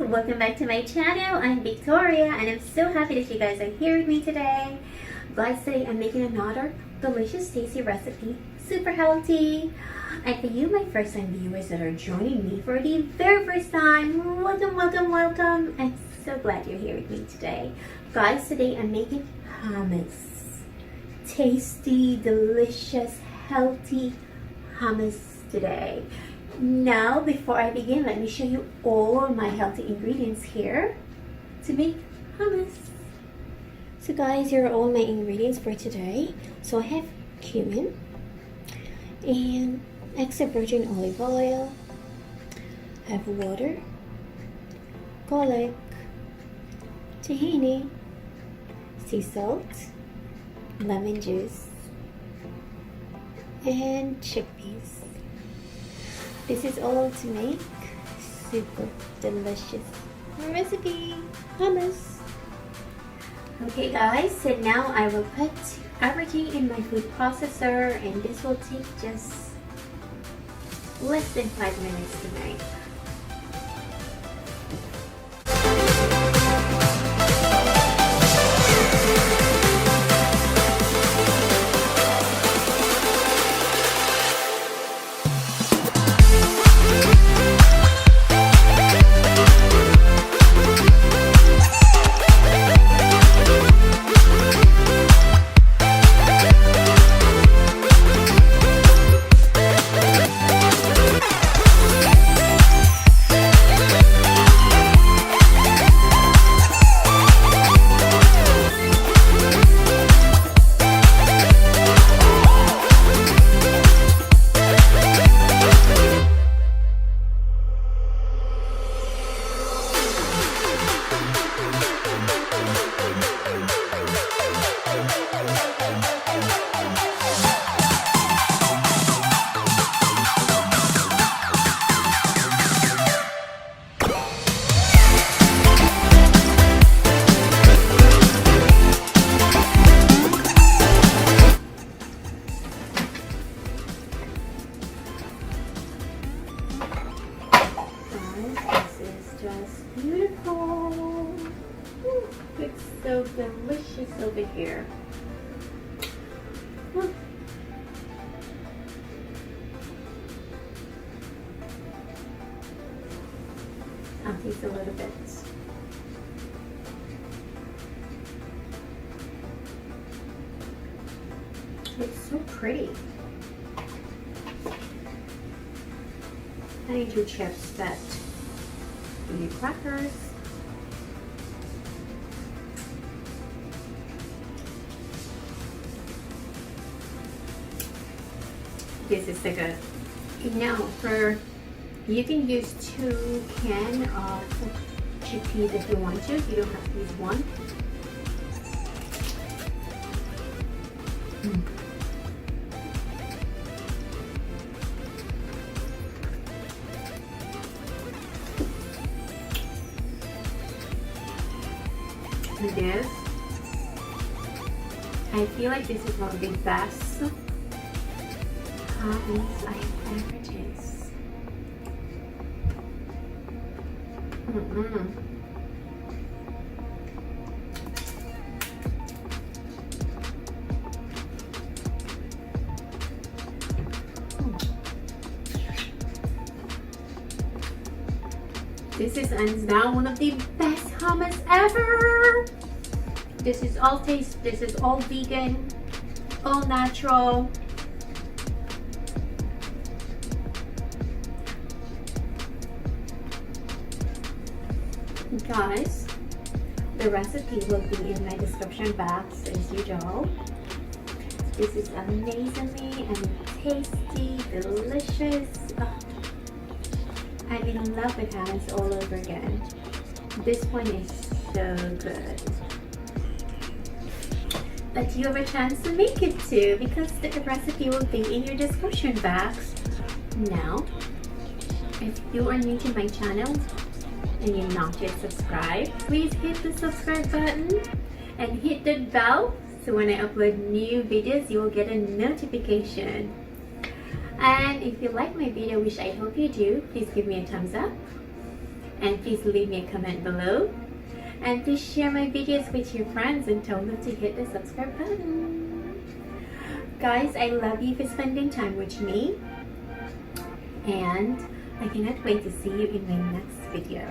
welcome back to my channel. I'm Victoria and I'm so happy that you guys are here with me today. Guys, today I'm making another delicious tasty recipe, super healthy. And for you, my first time viewers that are joining me for the very first time, welcome. I'm so glad you're here with me today. Guys, today I'm making hummus. Tasty, delicious, healthy hummus today. Now, before I begin, let me show you all my healthy ingredients here to make hummus. So guys, here are all my ingredients for today. So I have cumin and extra virgin olive oil, I have water, garlic, tahini, sea salt, lemon juice, and chickpeas. This is all to make super delicious recipe hummus. Okay guys, so now I will put everything in my food processor and this will take just less than 5 minutes to make. Just beautiful. It's so delicious over here. I'll taste a little bit. It's so pretty. I need 2 chips that need crackers. This is so good. Now, you can use 2 cans of chickpeas if you want to. You don't have to use 1. This, I feel like this is one of the best hummus I have ever tasted. This is hands down one of the best hummus ever. This is all taste. This is all vegan, all natural. Guys, the recipe will be in my description box as usual. This is amazingly and tasty, delicious. Oh, I'm in love with hummus all over again. This one is so good. But you have a chance to make it too because the recipe will be in your description box. Now, if you are new to my channel and you're not yet subscribed, please hit the subscribe button and hit the bell so when I upload new videos you will get a notification. And if you like my video, which I hope you do, please give me a thumbs up And please leave me a comment below. And please share my videos with your friends and tell them to hit the subscribe button. Guys, I love you for spending time with me. And I cannot wait to see you in my next video.